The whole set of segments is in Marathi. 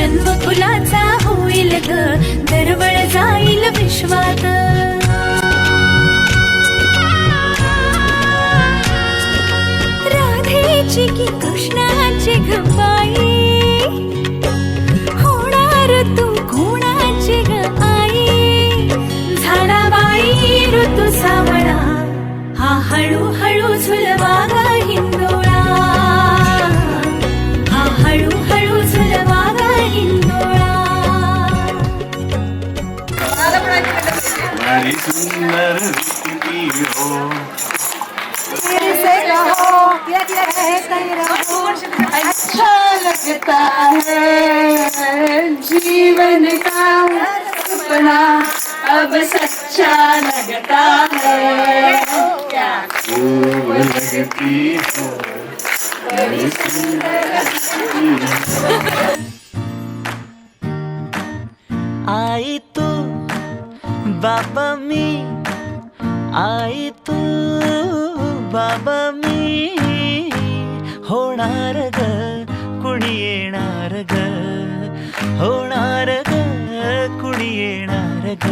जन्म फुलाचा होईल ग, दरवळ जाईल विश्वात. राधेची की कृष्णाची ग बाई, होणार तू कोणाची ग आई. झाडाबाई ऋतू सावळा, हा हळूहळू झुलवा ग हिंदोळा, हा हळूहळू झुलवा ग हिंदोळा. बड़ी सुंदर ऋतुकी हो, दिल से कहो या कहते रहो, अच्छा लगता है जीवन का सपना अब सच्चा लगता है. क्या खूब लगती हो, बड़ी सुंदर आई तू बाबा मी, आई तू बाबा मी, होणार ग कुणी येणार ग, होणार ग कुणी येणार ग.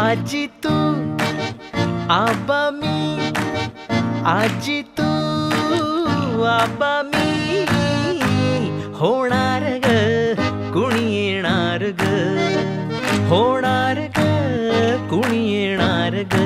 आजी तू आबा मी, आजी तू आबा मी, होणार ग कुणी येणार ग, होणार ग कुणी येणार ग.